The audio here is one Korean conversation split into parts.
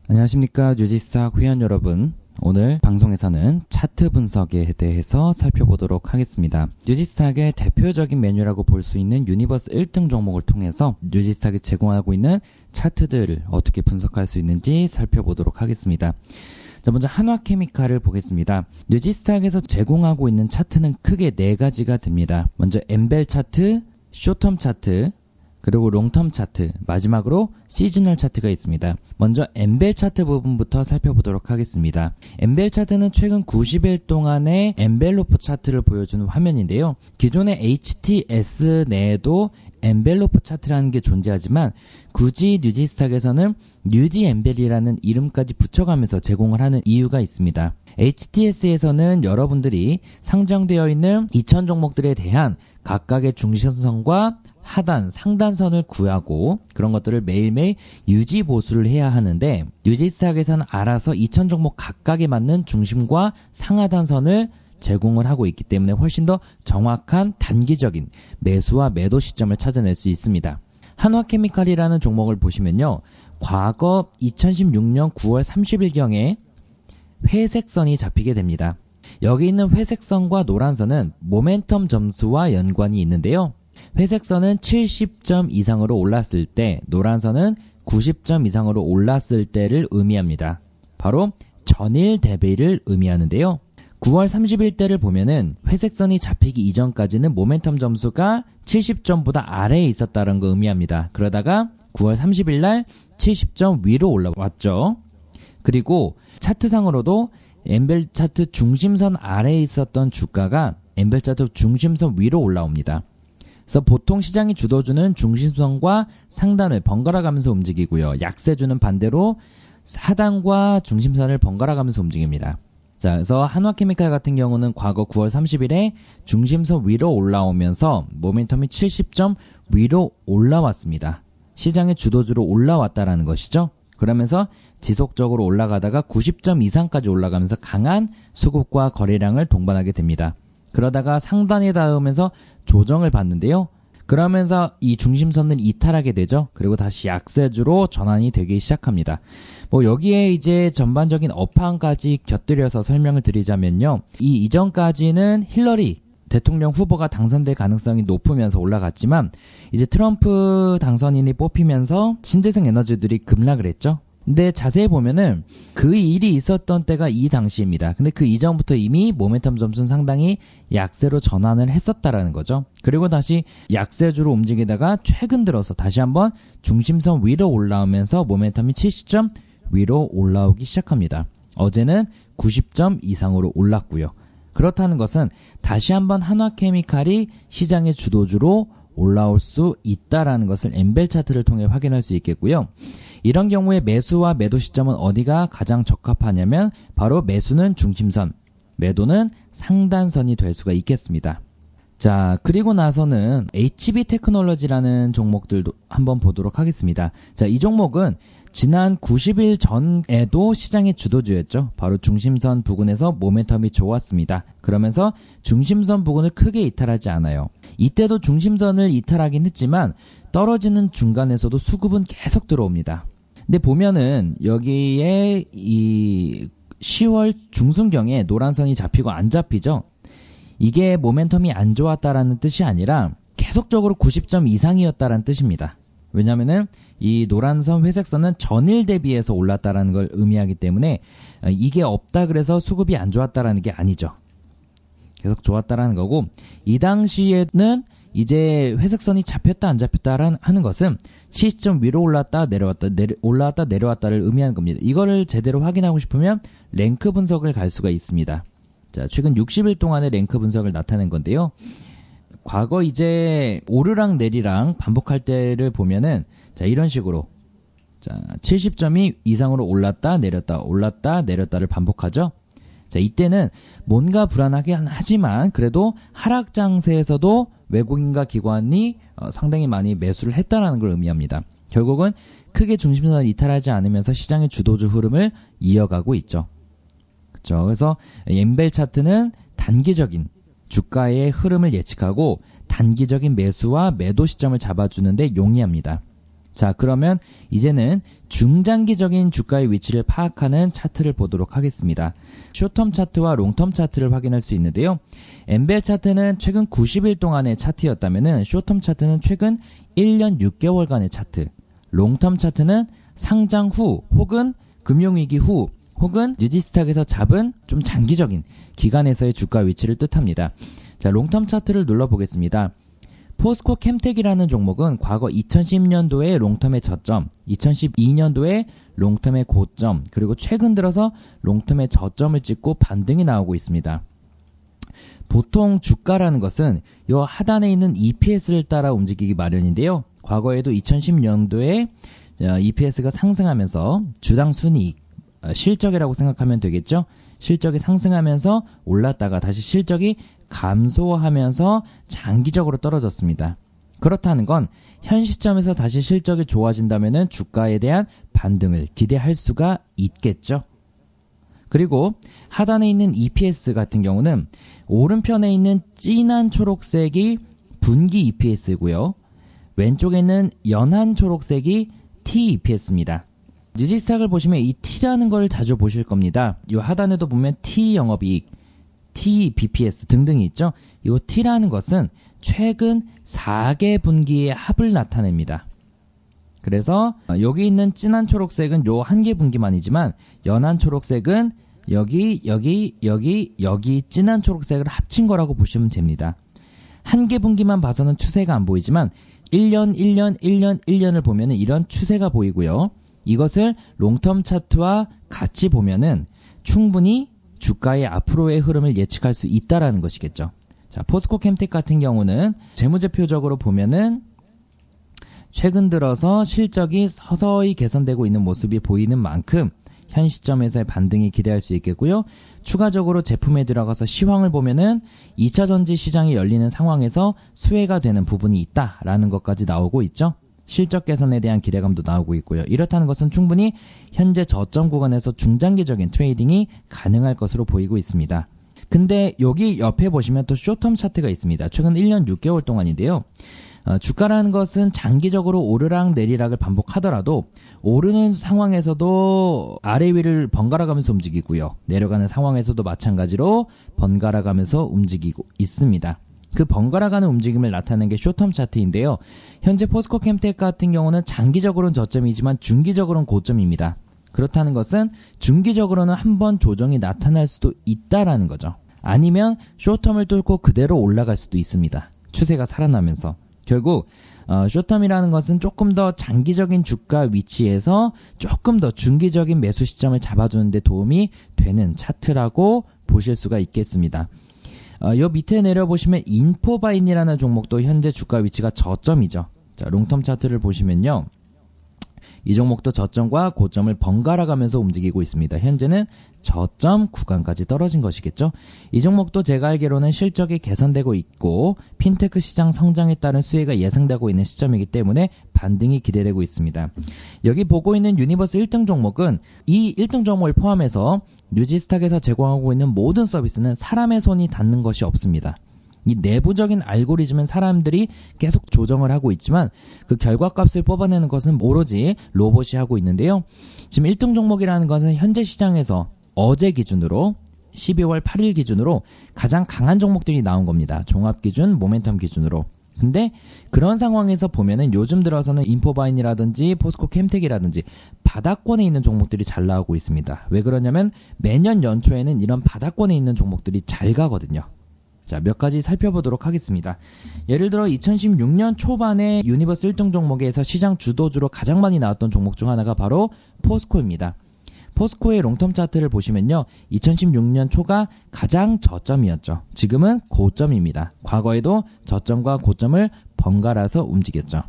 안녕하십니까 뉴지스탁 회원 여러분. 오늘 방송에서는 차트 분석에 대해서 살펴보도록 하겠습니다. 뉴지스탁의 대표적인 메뉴라고 볼 수 있는 유니버스 1등 종목을 통해서 뉴지스탁이 제공하고 있는 차트들을 어떻게 분석할 수 있는지 살펴보도록 하겠습니다. 자, 먼저 한화케미칼을 보겠습니다. 뉴지스탁에서 제공하고 있는 차트는 크게 4가지가 됩니다. 먼저 엠벨 차트, 쇼텀 차트, 그리고 롱텀 차트, 마지막으로 시즈널 차트가 있습니다. 먼저 엠벨 차트 부분부터 살펴보도록 하겠습니다. 엠벨 차트는 최근 90일 동안의 엠벨로프 차트를 보여주는 화면인데요. 기존의 HTS 내에도 엠벨로프 차트라는 게 존재하지만 굳이 뉴지스탁에서는 뉴지 엠벨이라는 이름까지 붙여가면서 제공을 하는 이유가 있습니다. HTS에서는 여러분들이 상장되어 있는 2000 종목들에 대한 각각의 중심선과 하단, 상단선을 구하고 그런 것들을 매일매일 유지 보수를 해야 하는데 뉴지스탁에서는 알아서 2000 종목 각각에 맞는 중심과 상하단선을 제공을 하고 있기 때문에 훨씬 더 정확한 단기적인 매수와 매도 시점을 찾아낼 수 있습니다. 한화케미칼이라는 종목을 보시면요. 과거 2016년 9월 30일경에 회색선이 잡히게 됩니다. 여기 있는 회색선과 노란선은 모멘텀 점수와 연관이 있는데요. 회색선은 70점 이상으로 올랐을 때, 노란선은 90점 이상으로 올랐을 때를 의미합니다. 바로 전일 대비를 의미하는데요. 9월 30일 때를 보면은 회색선이 잡히기 이전까지는 모멘텀 점수가 70점보다 아래에 있었다는 거 의미합니다. 그러다가 9월 30일 날 70점 위로 올라왔죠. 그리고 차트상으로도 엠벨 차트 중심선 아래에 있었던 주가가 엠벨 차트 중심선 위로 올라옵니다. 그래서 보통 시장이 주도주는 중심선과 상단을 번갈아 가면서 움직이고요. 약세주는 반대로 하단과 중심선을 번갈아 가면서 움직입니다. 자, 그래서 한화케미칼 같은 경우는 과거 9월 30일에 중심선 위로 올라오면서 모멘텀이 70점 위로 올라왔습니다. 시장의 주도주로 올라왔다라는 것이죠. 그러면서 지속적으로 올라가다가 90점 이상까지 올라가면서 강한 수급과 거래량을 동반하게 됩니다. 그러다가 상단에 닿으면서 조정을 받는데요. 그러면서 이 중심선을 이탈하게 되죠. 그리고 다시 약세주로 전환이 되기 시작합니다. 여기에 이제 전반적인 업황까지 곁들여서 설명을 드리자면요. 이 이전까지는 힐러리 대통령 후보가 당선될 가능성이 높으면서 올라갔지만 이제 트럼프 당선인이 뽑히면서 신재생 에너지들이 급락을 했죠. 근데 자세히 보면은 그 일이 있었던 때가 이 당시입니다. 근데 그 이전부터 이미 모멘텀 점수는 상당히 약세로 전환을 했었다라는 거죠. 그리고 다시 약세주로 움직이다가 최근 들어서 다시 한번 중심선 위로 올라오면서 모멘텀이 70점 위로 올라오기 시작합니다. 어제는 90점 이상으로 올랐고요. 그렇다는 것은 다시 한번 한화케미칼이 시장의 주도주로 올라올 수 있다라는 것을 엠벨 차트를 통해 확인할 수 있겠고요. 이런 경우에 매수와 매도 시점은 어디가 가장 적합하냐면 바로 매수는 중심선, 매도는 상단선이 될 수가 있겠습니다. 자, 그리고 나서는 HB 테크놀로지라는 종목들도 한번 보도록 하겠습니다. 자, 이 종목은 지난 90일 전에도 시장의 주도주였죠. 바로 중심선 부근에서 모멘텀이 좋았습니다. 그러면서 중심선 부근을 크게 이탈하지 않아요. 이때도 중심선을 이탈하긴 했지만 떨어지는 중간에서도 수급은 계속 들어옵니다. 근데 보면은 여기에 이 10월 중순경에 노란선이 잡히고 안 잡히죠. 이게 모멘텀이 안 좋았다라는 뜻이 아니라 계속적으로 90점 이상이었다라는 뜻입니다. 왜냐면은 이 노란선 회색선은 전일 대비해서 올랐다라는 걸 의미하기 때문에 이게 없다 그래서 수급이 안 좋았다라는 게 아니죠. 계속 좋았다라는 거고, 이 당시에는 이제 회색선이 잡혔다 안 잡혔다 하는 것은 시점 위로 올랐다 내려왔다 올라왔다 내려왔다를 의미하는 겁니다. 이거를 제대로 확인하고 싶으면 랭크 분석을 갈 수가 있습니다. 자, 최근 60일 동안의 랭크 분석을 나타낸 건데요. 과거 이제 오르락 내리락 반복할 때를 보면은 자, 이런 식으로 자, 70점이 이상으로 올랐다 내렸다를 반복하죠. 자, 이때는 뭔가 불안하긴 하지만 그래도 하락 장세에서도 외국인과 기관이 상당히 많이 매수를 했다라는 걸 의미합니다. 결국은 크게 중심선을 이탈하지 않으면서 시장의 주도주 흐름을 이어가고 있죠. 그렇죠. 그래서 엠벨 차트는 단기적인 주가의 흐름을 예측하고 단기적인 매수와 매도 시점을 잡아주는데 용이합니다. 자, 그러면 이제는 중장기적인 주가의 위치를 파악하는 차트를 보도록 하겠습니다. 숏텀 차트와 롱텀 차트를 확인할 수 있는데요. 엠벨 차트는 최근 90일 동안의 차트였다면 숏텀 차트는 최근 1년 6개월간의 차트, 롱텀 차트는 상장 후 혹은 금융위기 후 혹은 뉴지스탁에서 잡은 좀 장기적인 기간에서의 주가 위치를 뜻합니다. 자, 롱텀 차트를 눌러보겠습니다. 포스코 캠텍이라는 종목은 과거 2010년도에 롱텀의 저점, 2012년도에 롱텀의 고점, 그리고 최근 들어서 롱텀의 저점을 찍고 반등이 나오고 있습니다. 보통 주가라는 것은 이 하단에 있는 EPS를 따라 움직이기 마련인데요. 과거에도 2010년도에 EPS가 상승하면서 주당 순이익, 실적이라고 생각하면 되겠죠. 실적이 상승하면서 올랐다가 다시 실적이 감소하면서 장기적으로 떨어졌습니다. 그렇다는 건 현 시점에서 다시 실적이 좋아진다면 주가에 대한 반등을 기대할 수가 있겠죠. 그리고 하단에 있는 EPS 같은 경우는 오른편에 있는 진한 초록색이 분기 EPS고요. 왼쪽에 있는 연한 초록색이 TEPS입니다. 뉴지스탁을 보시면 이 T라는 걸 자주 보실 겁니다. 이 하단에도 보면 T 영업이익, T BPS 등등이 있죠. 이 T라는 것은 최근 4개 분기의 합을 나타냅니다. 그래서 여기 있는 진한 초록색은 요 한 개 분기만이지만 연한 초록색은 여기 진한 초록색을 합친 거라고 보시면 됩니다. 한 개 분기만 봐서는 추세가 안 보이지만 1년을 보면은 이런 추세가 보이고요. 이것을 롱텀 차트와 같이 보면은 충분히 주가의 앞으로의 흐름을 예측할 수 있다라는 것이겠죠. 자, 포스코 캠텍 같은 경우는 재무제표적으로 보면은 최근 들어서 실적이 서서히 개선되고 있는 모습이 보이는 만큼 현 시점에서의 반등이 기대할 수 있겠고요. 추가적으로 제품에 들어가서 시황을 보면은 2차 전지 시장이 열리는 상황에서 수혜가 되는 부분이 있다라는 것까지 나오고 있죠. 실적 개선에 대한 기대감도 나오고 있고요. 이렇다는 것은 충분히 현재 저점 구간에서 중장기적인 트레이딩이 가능할 것으로 보이고 있습니다. 근데 여기 옆에 보시면 또 숏텀 차트가 있습니다. 최근 1년 6개월 동안인데요. 주가라는 것은 장기적으로 오르락 내리락을 반복하더라도 오르는 상황에서도 아래 위를 번갈아 가면서 움직이고요. 내려가는 상황에서도 마찬가지로 번갈아 가면서 움직이고 있습니다. 그 번갈아 가는 움직임을 나타내는 게 숏텀 차트인데요. 현재 포스코 캠텍 같은 경우는 장기적으로는 저점이지만 중기적으로는 고점입니다. 그렇다는 것은 중기적으로는 한번 조정이 나타날 수도 있다라는 거죠. 아니면 숏텀을 뚫고 그대로 올라갈 수도 있습니다. 추세가 살아나면서. 결국 숏텀이라는 것은 조금 더 장기적인 주가 위치에서 조금 더 중기적인 매수 시점을 잡아주는 데 도움이 되는 차트라고 보실 수가 있겠습니다. 요 밑에 내려보시면 인포바인이라는 종목도 현재 주가 위치가 저점이죠. 자, 롱텀 차트를 보시면요. 이 종목도 저점과 고점을 번갈아 가면서 움직이고 있습니다. 현재는 저점 구간까지 떨어진 것이겠죠. 이 종목도 제가 알기로는 실적이 개선되고 있고 핀테크 시장 성장에 따른 수혜가 예상되고 있는 시점이기 때문에 반등이 기대되고 있습니다. 여기 보고 있는 유니버스 1등 종목은 이 1등 종목을 포함해서 뉴지스탁에서 제공하고 있는 모든 서비스는 사람의 손이 닿는 것이 없습니다. 이 내부적인 알고리즘은 사람들이 계속 조정을 하고 있지만 그 결과값을 뽑아내는 것은 오로지 로봇이 하고 있는데요. 지금 1등 종목이라는 것은 현재 시장에서 어제 기준으로 12월 8일 기준으로 가장 강한 종목들이 나온 겁니다. 종합기준, 모멘텀 기준으로. 근데 그런 상황에서 보면은 요즘 들어서는 인포바인이라든지 포스코 캠텍이라든지 바닥권에 있는 종목들이 잘 나오고 있습니다. 왜 그러냐면 매년 연초에는 이런 바닥권에 있는 종목들이 잘 가거든요. 자, 몇 가지 살펴보도록 하겠습니다. 예를 들어 2016년 초반에 유니버스 1등 종목에서 시장 주도주로 가장 많이 나왔던 종목 중 하나가 바로 포스코입니다. 포스코의 롱텀 차트를 보시면요. 2016년 초가 가장 저점이었죠. 지금은 고점입니다. 과거에도 저점과 고점을 번갈아서 움직였죠.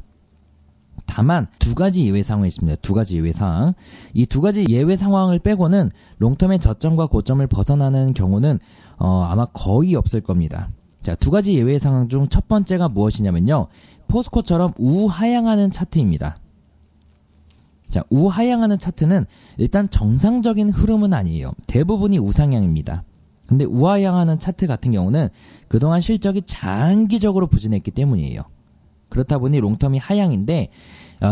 다만 두 가지 예외 상황이 있습니다. 두 가지 예외 상황. 이 두 가지 예외 상황을 빼고는 롱텀의 저점과 고점을 벗어나는 경우는 아마 거의 없을 겁니다. 자, 두 가지 예외 상황 중 첫 번째가 무엇이냐면요. 포스코처럼 우하향하는 차트입니다. 자, 우하향하는 차트는 일단 정상적인 흐름은 아니에요. 대부분이 우상향입니다. 근데 우하향하는 차트 같은 경우는 그동안 실적이 장기적으로 부진했기 때문이에요. 그렇다 보니 롱텀이 하향인데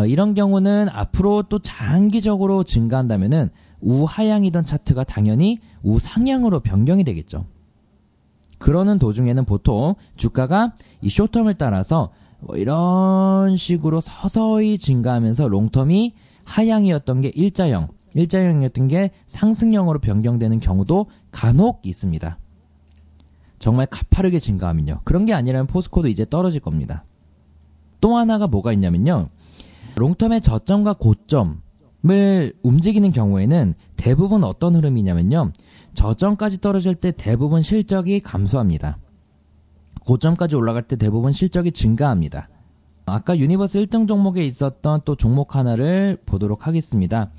이런 경우는 앞으로 또 장기적으로 증가한다면은 우하향이던 차트가 당연히 우상향으로 변경이 되겠죠. 그러는 도중에는 보통 주가가 이 숏텀을 따라서 이런 식으로 서서히 증가하면서 롱텀이 하향이었던 게 일자형이었던 게 상승형으로 변경되는 경우도 간혹 있습니다. 정말 가파르게 증가하면요. 그런 게 아니라면 포스코도 이제 떨어질 겁니다. 또 하나가 뭐가 있냐면요. 롱텀의 저점과 고점을 움직이는 경우에는 대부분 어떤 흐름이냐면요. 저점까지 떨어질 때 대부분 실적이 감소합니다. 고점까지 올라갈 때 대부분 실적이 증가합니다. 아까 유니버스 1등 종목에 있었던 또 종목 하나를 보도록 하겠습니다.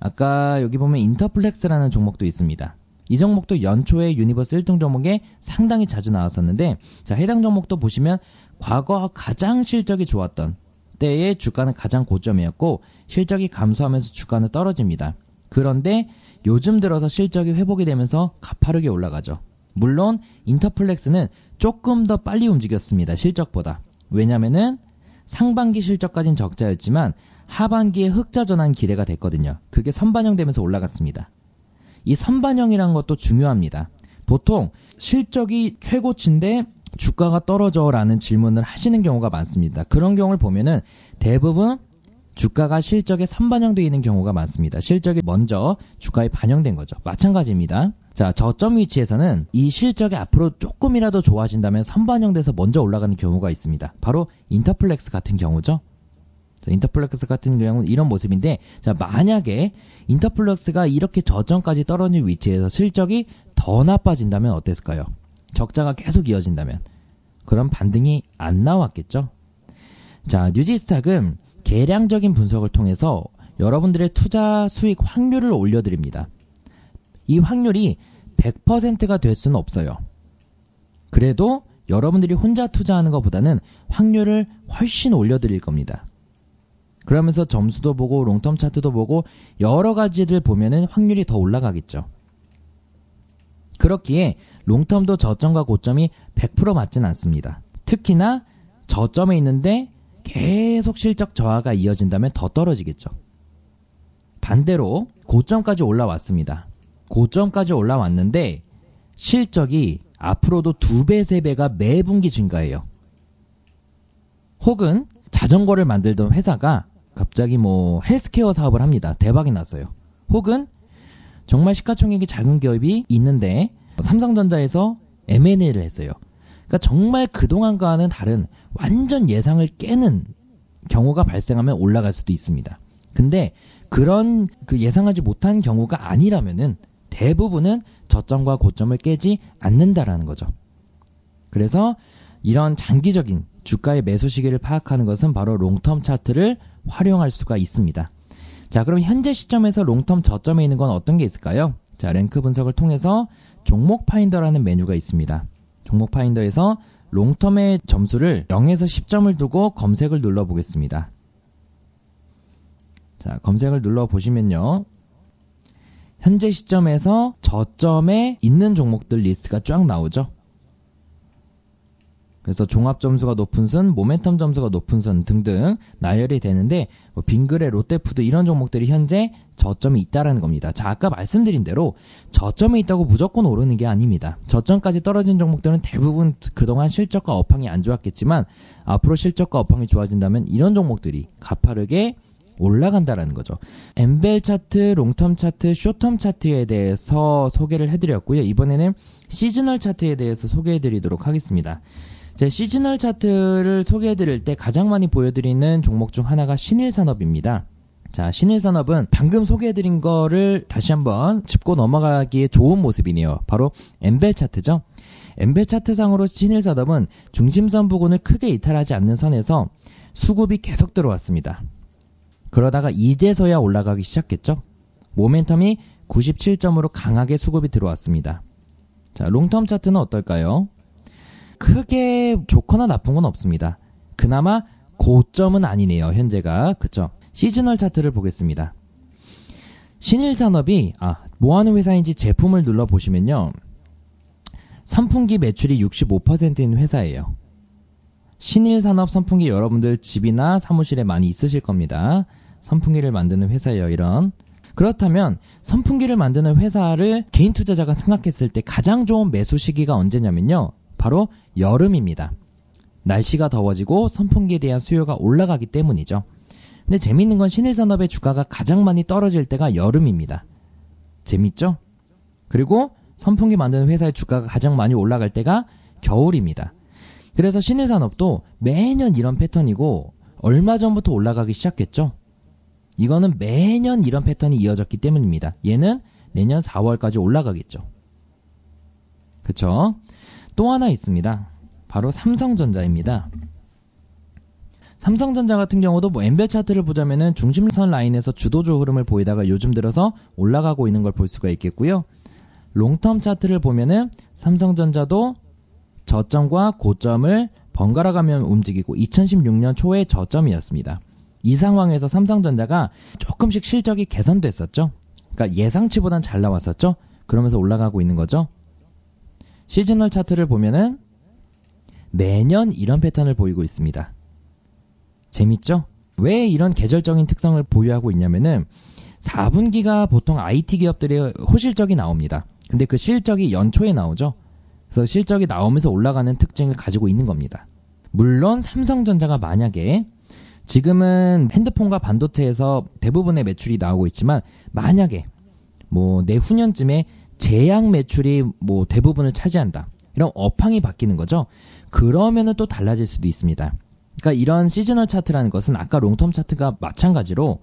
아까 여기 보면 인터플렉스라는 종목도 있습니다. 이 종목도 연초에 유니버스 1등 종목에 상당히 자주 나왔었는데, 자, 해당 종목도 보시면 과거 가장 실적이 좋았던 때에 주가는 가장 고점이었고 실적이 감소하면서 주가는 떨어집니다. 그런데 요즘 들어서 실적이 회복이 되면서 가파르게 올라가죠. 물론 인터플렉스는 조금 더 빨리 움직였습니다. 실적보다. 왜냐면은 상반기 실적까지는 적자였지만 하반기에 흑자 전환 기대가 됐거든요. 그게 선반영되면서 올라갔습니다. 이 선반영이라는 것도 중요합니다. 보통 실적이 최고치인데 주가가 떨어져 라는 질문을 하시는 경우가 많습니다. 그런 경우를 보면은 대부분 주가가 실적에 선반영되어 있는 경우가 많습니다. 실적이 먼저 주가에 반영된 거죠. 마찬가지입니다. 자, 저점 위치에서는 이 실적이 앞으로 조금이라도 좋아진다면 선반영돼서 먼저 올라가는 경우가 있습니다. 바로 인터플렉스 같은 경우죠. 자, 인터플렉스 같은 경우는 이런 모습인데, 자, 만약에 인터플렉스가 이렇게 저점까지 떨어진 위치에서 실적이 더 나빠진다면 어땠을까요? 적자가 계속 이어진다면 그런 반등이 안 나왔겠죠. 자, 뉴지스탁은 계량적인 분석을 통해서 여러분들의 투자 수익 확률을 올려드립니다. 이 확률이 100%가 될 수는 없어요. 그래도 여러분들이 혼자 투자하는 것보다는 확률을 훨씬 올려드릴 겁니다. 그러면서 점수도 보고 롱텀 차트도 보고 여러 가지를 보면은 확률이 더 올라가겠죠. 그렇기에 롱텀도 저점과 고점이 100% 맞진 않습니다. 특히나 저점에 있는데 계속 실적 저하가 이어진다면 더 떨어지겠죠. 반대로 고점까지 올라왔습니다. 고점까지 올라왔는데 실적이 앞으로도 2배, 3배가 매 분기 증가해요. 혹은 자전거를 만들던 회사가 갑자기 뭐 헬스케어 사업을 합니다. 대박이 났어요. 혹은 정말 시가총액이 작은 기업이 있는데 삼성전자에서 M&A를 했어요. 그러니까 정말 그동안과는 다른 완전 예상을 깨는 경우가 발생하면 올라갈 수도 있습니다. 근데 그런 예상하지 못한 경우가 아니라면은 대부분은 저점과 고점을 깨지 않는다라는 거죠. 그래서 이런 장기적인 주가의 매수 시기를 파악하는 것은 바로 롱텀 차트를 활용할 수가 있습니다. 자, 그럼 현재 시점에서 롱텀 저점에 있는 건 어떤 게 있을까요? 자, 랭크 분석을 통해서 종목 파인더라는 메뉴가 있습니다. 종목 파인더에서 롱텀의 점수를 0에서 10점을 두고 검색을 눌러 보겠습니다. 자, 검색을 눌러 보시면요. 현재 시점에서 저점에 있는 종목들 리스트가 쫙 나오죠. 그래서 종합 점수가 높은 순, 모멘텀 점수가 높은 순 등등 나열이 되는데 뭐 빙그레, 롯데푸드 이런 종목들이 현재 저점이 있다라는 겁니다. 자, 아까 말씀드린 대로 저점에 있다고 무조건 오르는 게 아닙니다. 저점까지 떨어진 종목들은 대부분 그동안 실적과 업황이 안 좋았겠지만 앞으로 실적과 업황이 좋아진다면 이런 종목들이 가파르게 올라간다라는 거죠. 엠벨 차트, 롱텀 차트, 숏텀 차트에 대해서 소개를 해드렸고요. 이번에는 시즈널 차트에 대해서 소개해드리도록 하겠습니다. 제 시즈널 차트를 소개해드릴 때 가장 많이 보여드리는 종목 중 하나가 신일산업입니다. 자, 신일산업은 방금 소개해드린 거를 다시 한번 짚고 넘어가기에 좋은 모습이네요. 바로 엠벨 차트죠. 엠벨 차트상으로 신일산업은 중심선 부근을 크게 이탈하지 않는 선에서 수급이 계속 들어왔습니다. 그러다가 이제서야 올라가기 시작했죠. 모멘텀이 97점으로 강하게 수급이 들어왔습니다. 자, 롱텀 차트는 어떨까요? 크게 좋거나 나쁜 건 없습니다. 그나마 고점은 아니네요. 현재가. 그쵸? 시즈널 차트를 보겠습니다. 신일산업이 뭐하는 회사인지 제품을 눌러보시면요. 선풍기 매출이 65%인 회사예요. 신일산업 선풍기 여러분들 집이나 사무실에 많이 있으실 겁니다. 선풍기를 만드는 회사예요, 이런. 그렇다면 선풍기를 만드는 회사를 개인 투자자가 생각했을 때 가장 좋은 매수 시기가 언제냐면요. 바로 여름입니다. 날씨가 더워지고 선풍기에 대한 수요가 올라가기 때문이죠. 근데 재밌는 건 신일산업의 주가가 가장 많이 떨어질 때가 여름입니다. 재밌죠? 그리고 선풍기 만드는 회사의 주가가 가장 많이 올라갈 때가 겨울입니다. 그래서 신일산업도 매년 이런 패턴이고 얼마 전부터 올라가기 시작했죠. 이거는 매년 이런 패턴이 이어졌기 때문입니다. 얘는 내년 4월까지 올라가겠죠. 그쵸? 또 하나 있습니다. 바로 삼성전자입니다. 삼성전자 같은 경우도 엠벨 차트를 보자면은 중심선 라인에서 주도주 흐름을 보이다가 요즘 들어서 올라가고 있는 걸 볼 수가 있겠고요. 롱텀 차트를 보면은 삼성전자도 저점과 고점을 번갈아 가며 움직이고 2016년 초에 저점이었습니다. 이 상황에서 삼성전자가 조금씩 실적이 개선됐었죠. 그러니까 예상치보단 잘 나왔었죠. 그러면서 올라가고 있는 거죠. 시즈널 차트를 보면은 매년 이런 패턴을 보이고 있습니다. 재밌죠? 왜 이런 계절적인 특성을 보유하고 있냐면은 4분기가 보통 IT 기업들의 호실적이 나옵니다. 근데 그 실적이 연초에 나오죠. 그래서 실적이 나오면서 올라가는 특징을 가지고 있는 겁니다. 물론 삼성전자가 만약에 지금은 핸드폰과 반도체에서 대부분의 매출이 나오고 있지만 만약에 내후년쯤에 제약 매출이 대부분을 차지한다. 이런 업황이 바뀌는 거죠. 그러면은 또 달라질 수도 있습니다. 그러니까 이런 시즈널 차트라는 것은 아까 롱텀 차트가 마찬가지로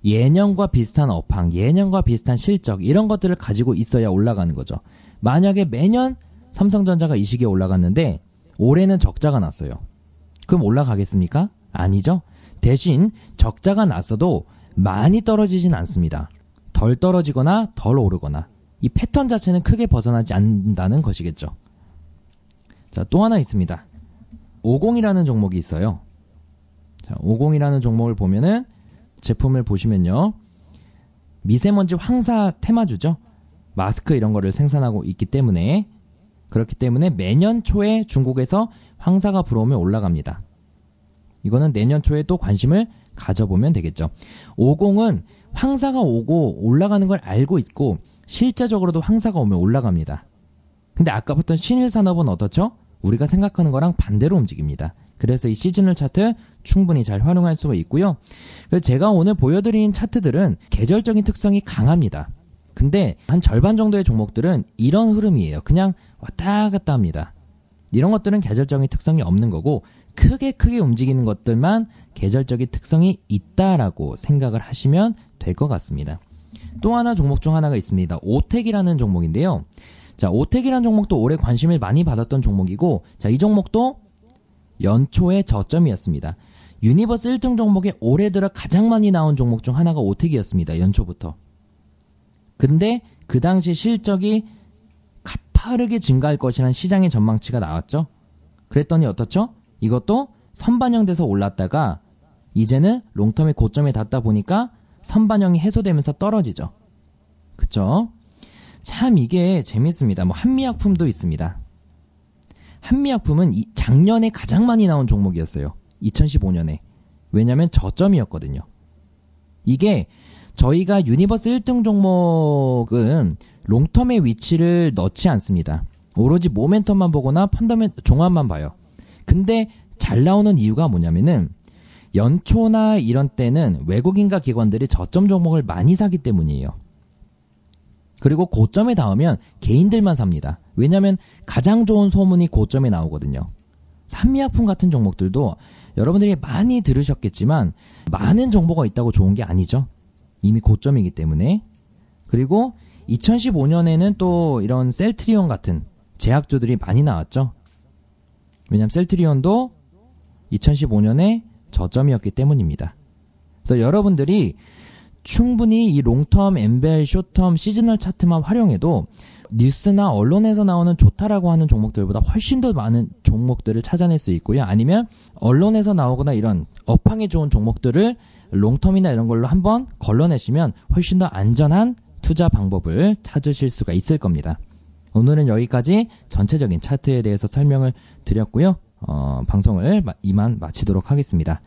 예년과 비슷한 업황, 예년과 비슷한 실적 이런 것들을 가지고 있어야 올라가는 거죠. 만약에 매년 삼성전자가 이 시기에 올라갔는데 올해는 적자가 났어요. 그럼 올라가겠습니까? 아니죠. 대신 적자가 났어도 많이 떨어지진 않습니다. 덜 떨어지거나 덜 오르거나 이 패턴 자체는 크게 벗어나지 않는다는 것이겠죠. 자, 또 하나 있습니다. 50이라는 종목이 있어요. 자, 50이라는 종목을 보면은 제품을 보시면요. 미세먼지 황사 테마주죠. 마스크 이런 거를 생산하고 있기 때문에 그렇기 때문에 매년 초에 중국에서 황사가 불어오면 올라갑니다. 이거는 내년 초에 또 관심을 가져보면 되겠죠. 50은 황사가 오고 올라가는 걸 알고 있고 실제적으로도 황사가 오면 올라갑니다. 근데 아까 봤던 신일산업은 어떻죠? 우리가 생각하는 거랑 반대로 움직입니다. 그래서 이 시즈널 차트 충분히 잘 활용할 수가 있고요. 그래서 제가 오늘 보여드린 차트들은 계절적인 특성이 강합니다. 근데 한 절반 정도의 종목들은 이런 흐름이에요. 그냥 왔다 갔다 합니다. 이런 것들은 계절적인 특성이 없는 거고 크게 움직이는 것들만 계절적인 특성이 있다라고 생각을 하시면 될 것 같습니다. 또 하나 종목 중 하나가 있습니다. 오텍이라는 종목인데요. 자, 오텍이라는 종목도 올해 관심을 많이 받았던 종목이고, 자, 이 종목도 연초에 저점이었습니다. 유니버스 1등 종목에 올해 들어 가장 많이 나온 종목 중 하나가 오텍이었습니다. 연초부터. 근데 그 당시 실적이 가파르게 증가할 것이라는 시장의 전망치가 나왔죠. 그랬더니 어떻죠? 이것도 선반영돼서 올랐다가 이제는 롱텀의 고점에 닿다 보니까 선반영이 해소되면서 떨어지죠. 그쵸? 참 이게 재밌습니다. 한미약품도 있습니다. 한미약품은 작년에 가장 많이 나온 종목이었어요. 2015년에. 왜냐면 저점이었거든요. 이게 저희가 유니버스 1등 종목은 롱텀의 위치를 넣지 않습니다. 오로지 모멘텀만 보거나 종합만 봐요. 근데 잘 나오는 이유가 뭐냐면은 연초나 이런 때는 외국인과 기관들이 저점 종목을 많이 사기 때문이에요. 그리고 고점에 닿으면 개인들만 삽니다. 왜냐면 가장 좋은 소문이 고점에 나오거든요. 한미약품 같은 종목들도 여러분들이 많이 들으셨겠지만 많은 정보가 있다고 좋은 게 아니죠. 이미 고점이기 때문에. 그리고 2015년에는 또 이런 셀트리온 같은 제약주들이 많이 나왔죠. 왜냐면 셀트리온도 2015년에 저점이었기 때문입니다. 그래서 여러분들이 충분히 이 롱텀, 엠벨, 숏텀, 시즈널 차트만 활용해도 뉴스나 언론에서 나오는 좋다라고 하는 종목들보다 훨씬 더 많은 종목들을 찾아낼 수 있고요. 아니면 언론에서 나오거나 이런 업황에 좋은 종목들을 롱텀이나 이런 걸로 한번 걸러내시면 훨씬 더 안전한 투자 방법을 찾으실 수가 있을 겁니다. 오늘은 여기까지 전체적인 차트에 대해서 설명을 드렸고요. 방송을 이만 마치도록 하겠습니다.